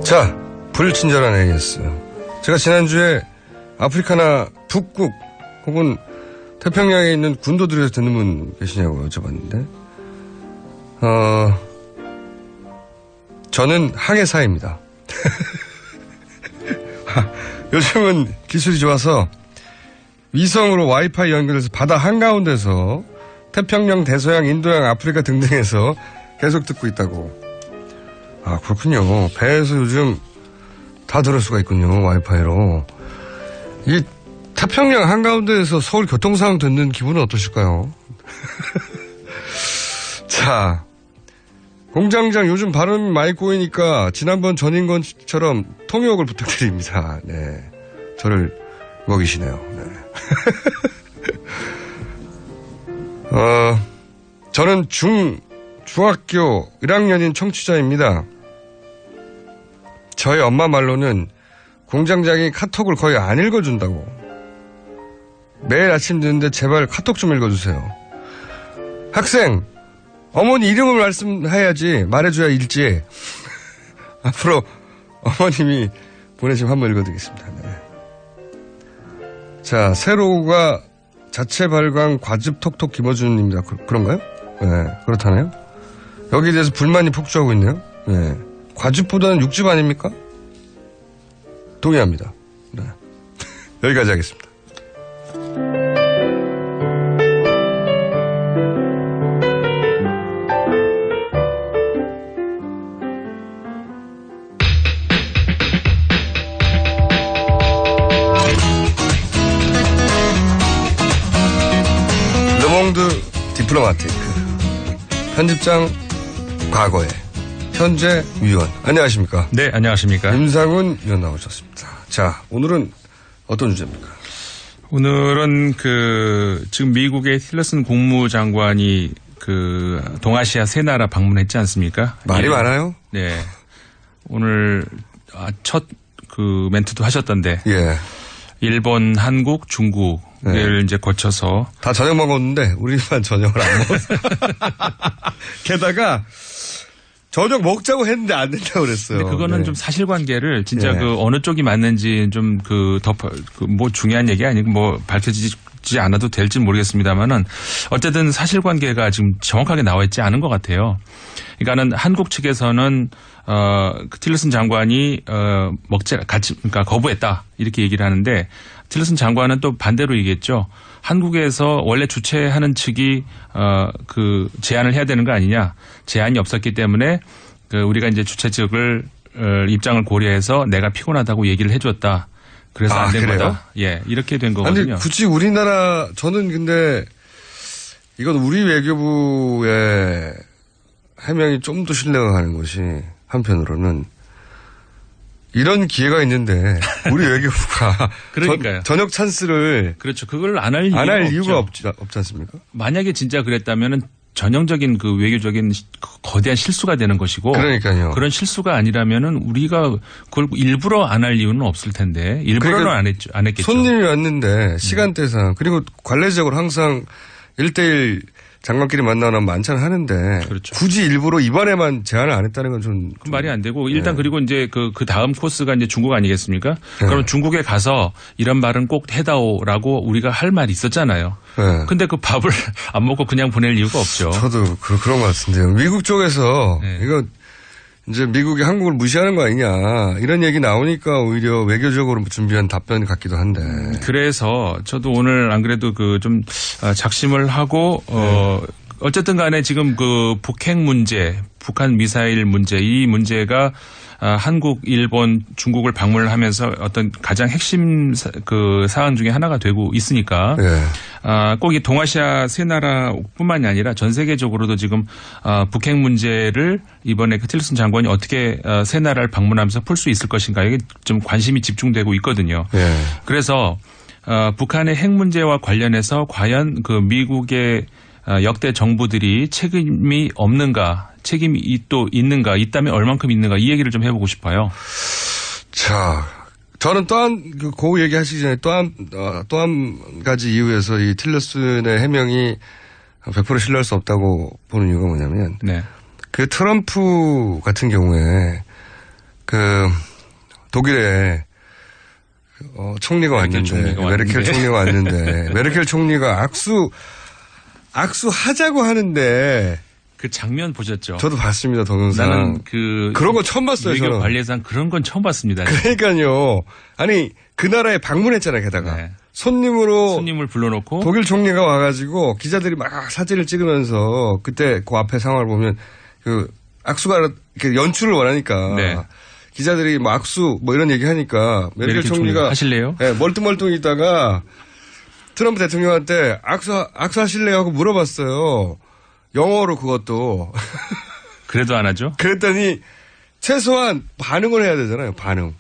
자, 불친절한 AS. 제가 지난주에 아프리카나 북극 혹은 태평양에 있는 군도들에서 듣는 분 계시냐고 여쭤봤는데, 저는 항해사입니다. 요즘은 기술이 좋아서 위성으로 와이파이 연결해서 바다 한가운데서 태평양, 대서양, 인도양, 아프리카 등등에서 계속 듣고 있다고. 아, 그렇군요. 배에서 요즘 다 들을 수가 있군요. 와이파이로. 이 태평양 한가운데에서 서울 교통 상황 듣는 기분은 어떠실까요? 자, 공장장 요즘 발음 많이 꼬이니까 지난번 전인권처럼 통역을 부탁드립니다. 네, 저를 먹이시네요. 네. 저는 중학교 1학년인 청취자입니다. 저희 엄마 말로는 공장장이 카톡을 거의 안 읽어준다고. 매일 아침 듣는데 제발 카톡 좀 읽어주세요. 학생, 어머니 이름을 말해줘야 읽지. 앞으로 어머님이 보내시면 한번 읽어드리겠습니다. 네. 자, 세로가 자체 발광 과즙 톡톡 김어준입니다. 그런가요? 네, 그렇다나요? 여기에 대해서 불만이 폭주하고 있네요. 네. 과즙보다는 육즙 아닙니까? 동의합니다. 네. 여기까지 하겠습니다. 르몽드 디플로마티크 편집장 과거에 현재 위원. 안녕하십니까? 네, 안녕하십니까? 임상훈 위원 나오셨습니다. 자, 오늘은 어떤 주제입니까? 오늘은 지금 미국의 틸러슨 국무장관이 동아시아 세 나라 방문했지 않습니까? 말이 많아요? 네. 오늘 첫 멘트도 하셨던데. 예. 일본, 한국, 중국을 이제 거쳐서. 다 저녁 먹었는데 우리만 저녁을 안 먹었어요. 게다가 저녁 먹자고 했는데 안 된다고 그랬어요. 근데 그거는 좀 사실관계를 진짜 어느 쪽이 맞는지 좀 뭐 중요한 얘기 아니고 뭐 밝혀지지 않아도 될지 모르겠습니다만은 어쨌든 사실관계가 지금 정확하게 나와 있지 않은 것 같아요. 그러니까는 한국 측에서는 틸러슨 장관이 그러니까 거부했다 이렇게 얘기를 하는데 틸러슨 장관은 또 반대로 얘기했죠. 한국에서 원래 주최하는 측이 제안을 해야 되는 거 아니냐. 제안이 없었기 때문에 우리가 이제 주최 측을 입장을 고려해서 내가 피곤하다고 얘기를 해줬다. 그래서 안 된 거다. 예, 이렇게 된 거거든요. 아니 굳이 우리나라 저는 근데 이건 우리 외교부의 해명이 좀 더 신뢰가 가는 것이 한편으로는 이런 기회가 있는데 우리 외교부가 그러니까요. 저녁 찬스를 그렇죠. 그걸 안 할 이유가 없지 않습니까? 만약에 진짜 그랬다면은 전형적인 외교적인 거대한 실수가 되는 것이고. 그러니까요. 그런 실수가 아니라면은 우리가 그걸 일부러 안 할 이유는 없을 텐데 일부러는 그러니까 안 했겠죠. 손님이 왔는데 시간대상 그리고 관례적으로 항상 1대1 장관끼리 만나면 만찬을 하는데 그렇죠. 굳이 일부러 이번에만 제안을 안 했다는 건 좀 말이 안 되고 일단 그리고 이제 그 다음 코스가 이제 중국 아니겠습니까? 그럼 중국에 가서 이런 말은 꼭 해다오라고 우리가 할 말이 있었잖아요. 근데 그 밥을 안 먹고 그냥 보낼 이유가 없죠. 저도 그런 것 같은데요. 미국 쪽에서 이거 이제 미국이 한국을 무시하는 거 아니냐 이런 얘기 나오니까 오히려 외교적으로 준비한 답변 같기도 한데. 그래서 저도 오늘 안 그래도 좀 작심을 하고 어쨌든 간에 지금 북핵 문제, 북한 미사일 문제 이 문제가 한국, 일본, 중국을 방문을 하면서 어떤 가장 핵심 사안 중에 하나가 되고 있으니까 꼭 이 동아시아 세 나라뿐만이 아니라 전 세계적으로도 지금 북핵 문제를 이번에 틸러슨 장관이 어떻게 세 나라를 방문하면서 풀 수 있을 것인가에 좀 관심이 집중되고 있거든요. 그래서 북한의 핵 문제와 관련해서 과연 미국의 역대 정부들이 책임이 없는가, 책임이 또 있는가, 있다면 얼만큼 있는가 이 얘기를 좀 해보고 싶어요. 자, 저는 그 얘기하시기 전에 또 한 가지 이유에서 이 틸러슨의 해명이 100% 신뢰할 수 없다고 보는 이유가 뭐냐면, 네. 그 트럼프 같은 경우에 그 독일에 총리가 왔는데, 메르켈 총리가 왔는데, 메르켈 총리가 악수하자고 하는데, 그 장면 보셨죠? 저도 봤습니다, 동영상. 나는 그런 거 처음 봤어요, 외교 저는. 관례상 그런 건 처음 봤습니다. 그러니까요. 아니, 그 나라에 방문했잖아요, 게다가. 네. 손님을 불러놓고. 독일 총리가 와가지고 기자들이 막 사진을 찍으면서 그때 그 앞에 상황을 보면 그 악수가 이렇게 연출을 원하니까. 네. 기자들이 뭐 악수 뭐 이런 얘기 하니까 메르켈 총리가 하실래요? 네, 멀뚱멀뚱 있다가 트럼프 대통령한테 악수하실래요? 하고 물어봤어요. 영어로 그것도. 그래도 안 하죠? 그랬더니 최소한 반응을 해야 되잖아요. 반응.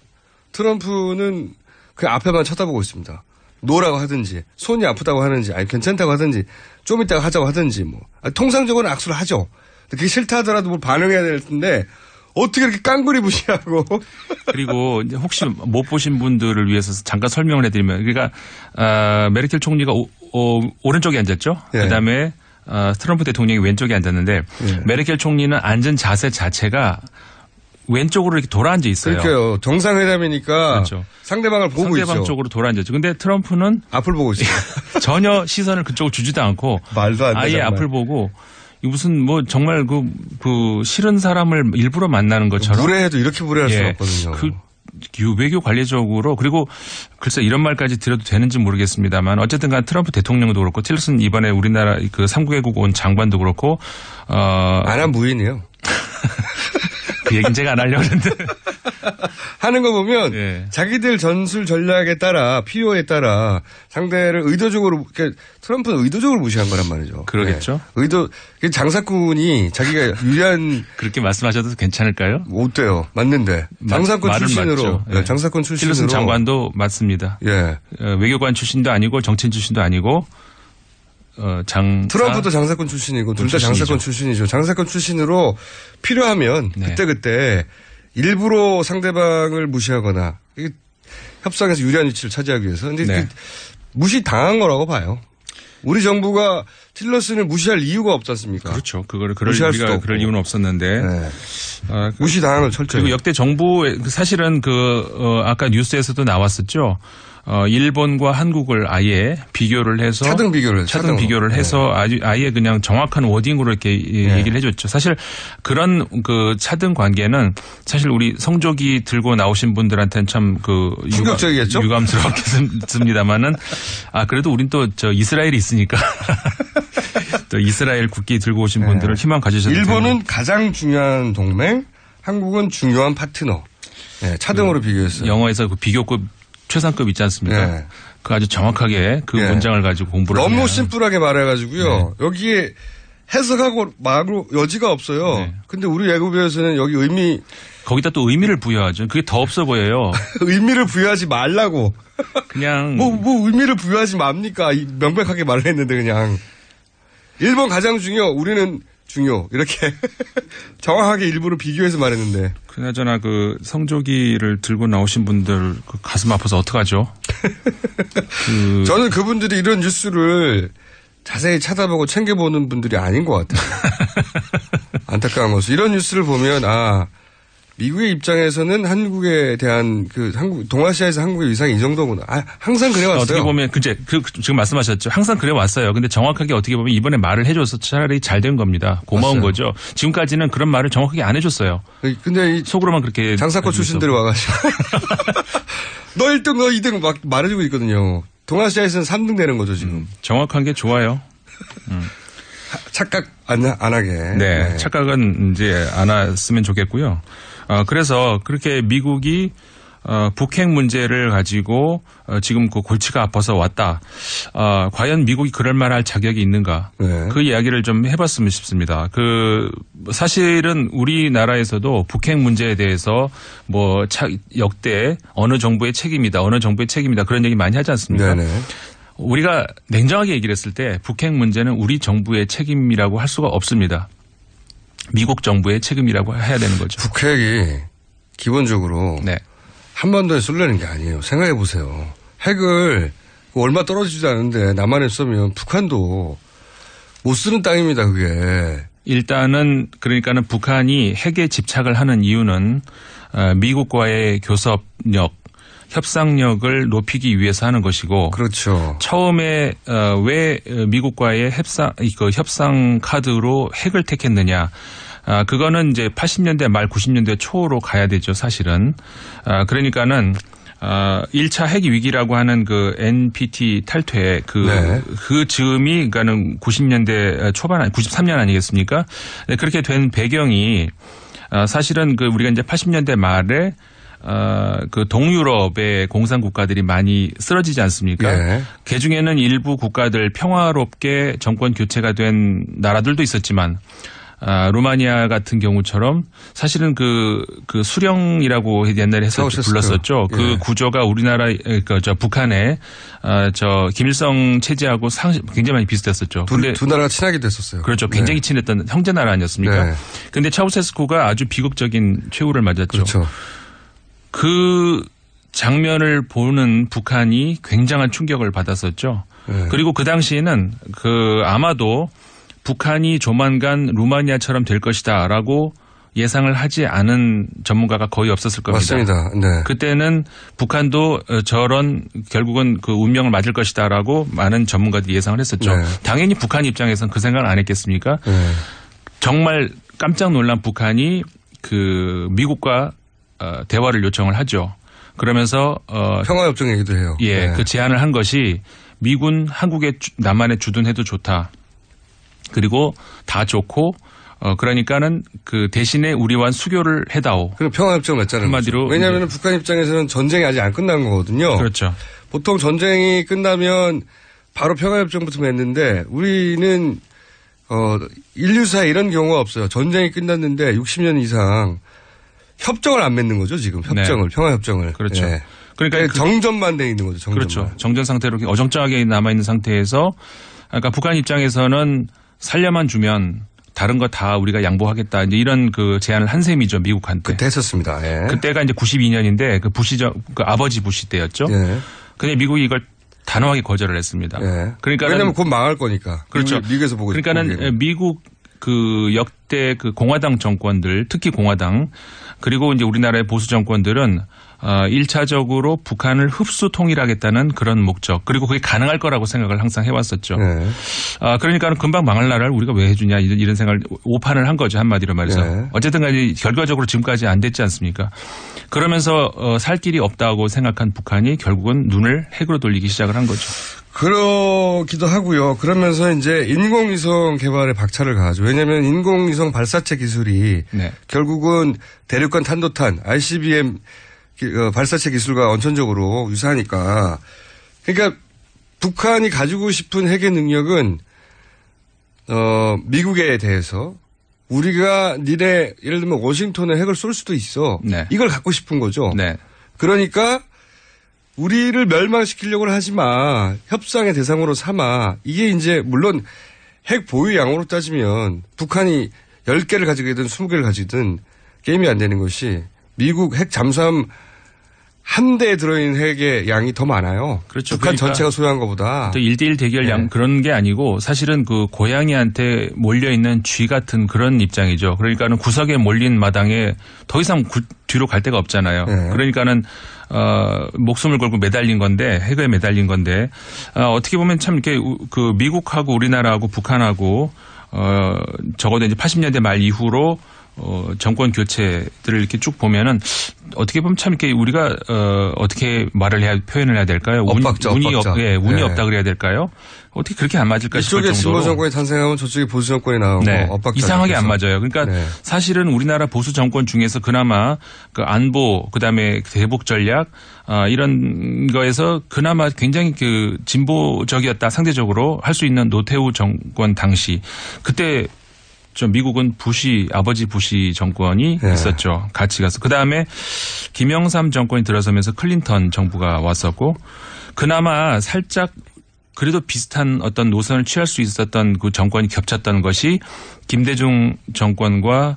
트럼프는 그 앞에만 쳐다보고 있습니다. 노라고 하든지 손이 아프다고 하든지 아니 괜찮다고 하든지 좀 이따가 하자고 하든지 뭐. 통상적으로는 악수를 하죠. 그게 싫다 하더라도 뭐 반응해야 될 텐데 어떻게 이렇게 깡그리 무시하고. 그리고 이제 혹시 못 보신 분들을 위해서 잠깐 설명을 해드리면 그러니까 메르켈 총리가 오른쪽에 앉았죠. 예. 그다음에 트럼프 대통령이 왼쪽에 앉았는데 예. 메르켈 총리는 앉은 자세 자체가 왼쪽으로 이렇게 돌아앉아 있어요. 그러니까요. 정상회담이니까 그렇죠. 상대방을 보고 있죠. 상대방 쪽으로 돌아앉았죠. 근데 트럼프는 앞을 보고 있어요. 전혀 시선을 그쪽으로 주지도 않고 말도 안 돼, 아예 정말. 앞을 보고 무슨 뭐 정말 그 싫은 사람을 일부러 만나는 것처럼 무례해도 이렇게 무례할 수는 없거든요. 외교 관례적으로 그리고 글쎄 이런 말까지 드려도 되는지 모르겠습니다만 어쨌든 간 트럼프 대통령도 그렇고 틸러슨 이번에 우리나라 그 3개국 온 장관도 그렇고 안한 무인이에요. 그 얘기는 제가 안 하려고 했는데 하는 거 보면 예. 자기들 전술 전략에 따라 필요에 따라 상대를 의도적으로 그러니까 트럼프는 의도적으로 무시한 거란 말이죠. 그러겠죠. 네. 장사꾼이 자기가 유리한 그렇게 말씀하셔도 괜찮을까요? 어때요? 맞는데 장사꾼 출신으로 예. 장사꾼 출신으로 틸러슨 장관도 맞습니다. 예. 외교관 출신도 아니고 정치인 출신도 아니고 트럼프도 장사꾼 출신이고 둘 다 장사꾼 출신이죠. 장사꾼 출신으로 필요하면 네. 그때 일부러 상대방을 무시하거나 협상에서 유리한 위치를 차지하기 위해서. 근데 네. 무시 당한 거라고 봐요. 우리 정부가 틸러슨을 무시할 이유가 없지 않습니까? 그렇죠. 그거를 그럴 이유는 없었는데. 네. 무시 당한 걸 철저히. 그리고 역대 정부 사실은 아까 뉴스에서도 나왔었죠. 일본과 한국을 아예 비교를 해서 차등 비교를 해서 아예 그냥 정확한 워딩으로 이렇게 얘기를 해줬죠. 사실 그런 그 차등 관계는 사실 우리 성조기 들고 나오신 분들한테는 참 충격적이겠죠? 유감스럽겠습니다만은 그래도 우린 또 이스라엘이 있으니까 또 이스라엘 국기 들고 오신 분들은 희망 가지셔도 일본은 됩니다. 가장 중요한 동맹, 한국은 중요한 파트너. 차등으로 비교했어요. 영어에서 그 비교급 최상급 있지 않습니까? 네. 그 아주 정확하게 그 문장을 가지고 공부를 너무 하면. 심플하게 말해가지고요. 네. 여기에 해석하고 말로 여지가 없어요. 네. 근데 우리 외국에서는 여기 거기다 또 의미를 부여하죠. 그게 더 없어 보여요. 의미를 부여하지 말라고. 그냥 뭐 의미를 부여하지 맙니까? 명백하게 말을 했는데 그냥 일본 가장 중요, 우리는 중요 이렇게 정확하게 일부러 비교해서 말했는데. 그나저나 그 성조기를 들고 나오신 분들 그 가슴 아파서 어떡하죠? 저는 그분들이 이런 뉴스를 자세히 찾아보고 챙겨보는 분들이 아닌 것 같아요. 안타까운 것은 이런 뉴스를 보면 미국의 입장에서는 한국에 대한 동아시아에서 한국의 위상이 이 정도구나. 항상 그래 왔어요. 어떻게 보면 지금 말씀하셨죠. 항상 그래 왔어요. 근데 정확하게 어떻게 보면 이번에 말을 해줘서 차라리 잘 된 겁니다. 고마운 맞아요. 거죠. 지금까지는 그런 말을 정확하게 안 해줬어요. 근데 속으로만 그렇게 장사꾼 출신들이 와가지고 너 1등 너 2등 막 말해주고 있거든요. 동아시아에서는 3등 되는 거죠 지금. 정확한 게 좋아요. 착각 안 하게. 네, 착각은 이제 안 했으면 좋겠고요. 그래서 그렇게 미국이 북핵 문제를 가지고 지금 그 골치가 아파서 왔다. 과연 미국이 그럴 만할 자격이 있는가? 네. 그 이야기를 좀 해봤으면 싶습니다. 사실은 우리나라에서도 북핵 문제에 대해서 역대 어느 정부의 책임이다 그런 얘기 많이 하지 않습니까? 네네. 우리가 냉정하게 얘기를 했을 때 북핵 문제는 우리 정부의 책임이라고 할 수가 없습니다. 미국 정부의 책임이라고 해야 되는 거죠. 북핵이 기본적으로 네. 한반도에 쏠려는 게 아니에요. 생각해 보세요. 핵을 얼마 떨어지지도 않은데 남한에 쏘면 북한도 못 쓰는 땅입니다. 그게. 일단은 그러니까는 북한이 핵에 집착을 하는 이유는 미국과의 교섭력, 협상력을 높이기 위해서 하는 것이고, 그렇죠. 처음에 왜 미국과의 협상 카드로 핵을 택했느냐? 그거는 이제 80년대 말 90년대 초로 가야 되죠, 사실은. 그러니까는 1차 핵 위기라고 하는 그 NPT 탈퇴 그 즈음이 그러니까는 90년대 초반 93년 아니겠습니까? 네, 그렇게 된 배경이 사실은 그 우리가 이제 80년대 말에 그 동유럽의 공산 국가들이 많이 쓰러지지 않습니까? 네. 그 중에는 일부 국가들 평화롭게 정권 교체가 된 나라들도 있었지만 루마니아 같은 경우처럼 사실은 그 수령이라고 옛날에 불렀었죠. 예. 그 구조가 우리나라, 북한의 김일성 체제하고 굉장히 많이 비슷했었죠. 두 나라가 친하게 됐었어요. 그렇죠. 굉장히 친했던 형제 나라 아니었습니까? 네. 근데 차우세스쿠가 아주 비극적인 최후를 맞았죠. 그렇죠. 그 장면을 보는 북한이 굉장한 충격을 받았었죠. 네. 그리고 그 당시에는 아마도 북한이 조만간 루마니아처럼 될 것이다라고 예상을 하지 않은 전문가가 거의 없었을 겁니다. 맞습니다. 네. 그때는 북한도 저런 결국은 그 운명을 맞을 것이다라고 많은 전문가들이 예상을 했었죠. 네. 당연히 북한 입장에서는 그 생각을 안 했겠습니까? 네. 정말 깜짝 놀란 북한이 그 미국과 대화를 요청을 하죠. 그러면서 평화협정 얘기도 해요. 예, 네. 그 제안을 한 것이 미군 한국에 남한에 주둔해도 좋다. 그리고 다 좋고 그러니까는 그 대신에 우리와 수교를 해다오. 그럼 평화협정 맺자는 한마디로. 거죠. 왜냐하면 북한 입장에서는 전쟁이 아직 안 끝난 거거든요. 그렇죠. 보통 전쟁이 끝나면 바로 평화협정부터 맺는데 우리는 인류사에 이런 경우가 없어요. 전쟁이 끝났는데 60년 이상 협정을 안 맺는 거죠, 지금. 협정을, 네. 평화협정을. 그렇죠. 네. 그러니까 정전만 돼 있는 거죠, 정전만. 그렇죠. 정전 상태로 어정쩡하게 남아있는 상태에서 그러니까 북한 입장에서는 살려만 주면 다른 거 다 우리가 양보하겠다. 이제 이런 그 제안을 한 셈이죠, 미국한테. 그때 했었습니다. 예. 그때가 이제 92년인데 그 그 아버지 부시 때였죠. 예. 근데 미국이 이걸 단호하게 거절을 했습니다. 예. 그러니까 왜냐면 곧 망할 거니까. 그렇죠. 미국에서 보고 그러니까는 미국 그 역대 그 공화당 정권들, 특히 공화당 그리고 이제 우리나라의 보수 정권들은 1차적으로 북한을 흡수 통일하겠다는 그런 목적 그리고 그게 가능할 거라고 생각을 항상 해왔었죠. 네. 그러니까는 금방 망할 나라를 우리가 왜 해주냐 이런 생각을 오판을 한 거죠. 한마디로 말해서. 네. 어쨌든 간에 결과적으로 지금까지 안 됐지 않습니까? 그러면서 살 길이 없다고 생각한 북한이 결국은 눈을 핵으로 돌리기 시작을 한 거죠. 그러기도 하고요. 그러면서 이제 인공위성 개발에 박차를 가하죠. 왜냐하면 인공위성 발사체 기술이 네. 결국은 대륙간 탄도탄 ICBM 발사체 기술과 원천적으로 유사하니까. 그러니까 북한이 가지고 싶은 핵의 능력은 미국에 대해서 우리가 니네 예를 들면 워싱턴에 핵을 쏠 수도 있어. 네. 이걸 갖고 싶은 거죠. 네. 그러니까 우리를 멸망시키려고 하지 마. 협상의 대상으로 삼아. 이게 이제 물론 핵 보유 양으로 따지면 북한이 10개를 가지게든 20개를 가지든 게임이 안 되는 것이 미국 핵 잠수함 한 대에 들어있는 핵의 양이 더 많아요. 그렇죠. 북한 그러니까 전체가 소유한 것보다. 또 1대1 대결 양 그런 게 아니고 사실은 그 고양이한테 몰려있는 쥐 같은 그런 입장이죠. 그러니까는 구석에 몰린 마당에 더 이상 뒤로 갈 데가 없잖아요. 네. 그러니까는 목숨을 걸고 매달린 건데 핵에 매달린 건데 어떻게 보면 참 이렇게 그 미국하고 우리나라하고 북한하고 적어도 이제 80년대 말 이후로 정권 교체들을 이렇게 쭉 보면은 어떻게 보면 참 이렇게 우리가 어떻게 표현을 해야 될까요? 엇박자. 운이 없다 그래야 될까요? 어떻게 그렇게 안 맞을까 싶을 이쪽에 정도로. 진보 정권이 탄생하면 저쪽에 보수 정권이 나오고 네. 엇박자. 이상하게 안 맞아요. 그러니까 네. 사실은 우리나라 보수 정권 중에서 그나마 그 안보 그다음에 대북 전략 이런 거에서 그나마 굉장히 그 진보적이었다 상대적으로 할 수 있는 노태우 정권 당시 그때 미국은 아버지 부시 정권이 있었죠. 같이 가서. 그다음에 김영삼 정권이 들어서면서 클린턴 정부가 왔었고 그나마 살짝 그래도 비슷한 어떤 노선을 취할 수 있었던 그 정권이 겹쳤던 것이 김대중 정권과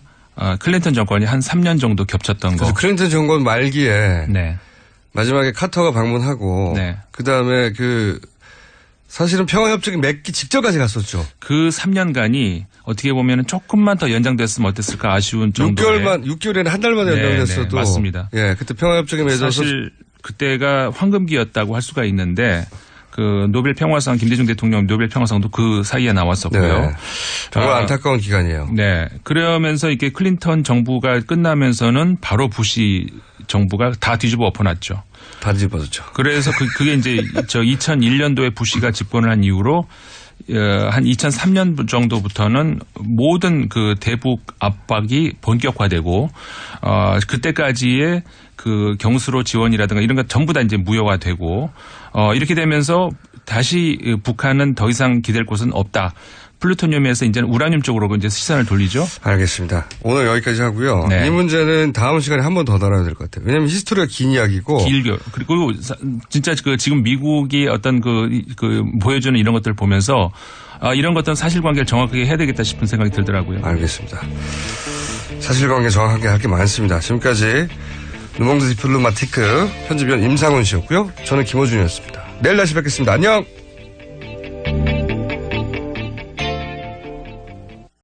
클린턴 정권이 한 3년 정도 겹쳤던 거. 클린턴 정권 말기에 네. 마지막에 카터가 방문하고 네. 그다음에 사실은 평화협정이 맺기 직전까지 갔었죠. 그 3년간이 어떻게 보면 조금만 더 연장됐으면 어땠을까 아쉬운 정도의 6개월에는 한 달만 연장됐어도. 네, 맞습니다. 예, 그때 평화협정이 맺어서 사실 그때가 황금기였다고 할 수가 있는데 그 노벨 평화상 김대중 대통령 노벨 평화상도 그 사이에 나왔었고요. 네. 정말 안타까운 기간이에요. 네. 그러면서 이게 클린턴 정부가 끝나면서는 바로 부시 정부가 다 뒤집어 엎어놨죠. 다 뒤집어졌죠. 그래서 그게 이제 2001년도에 부시가 집권을 한 이후로 한 2003년 정도부터는 모든 그 대북 압박이 본격화되고 그때까지의 그 경수로 지원이라든가 이런 것 전부 다 이제 무효화되고 이렇게 되면서 다시 북한은 더 이상 기댈 곳은 없다. 플루토늄에서 이제는 우라늄 쪽으로 이제 시선을 돌리죠. 알겠습니다. 오늘 여기까지 하고요. 네. 이 문제는 다음 시간에 한 번 더 다뤄야 될 것 같아요. 왜냐하면 히스토리가 긴 이야기고. 길죠. 그리고 진짜 지금 미국이 어떤 보여주는 이런 것들을 보면서 이런 것들은 사실관계를 정확하게 해야 되겠다 싶은 생각이 들더라고요. 알겠습니다. 사실관계 정확하게 할 게 많습니다. 지금까지 르몽드 디플로마티크 편집위원 임상훈 씨였고요. 저는 김호준이었습니다. 내일 다시 뵙겠습니다. 안녕.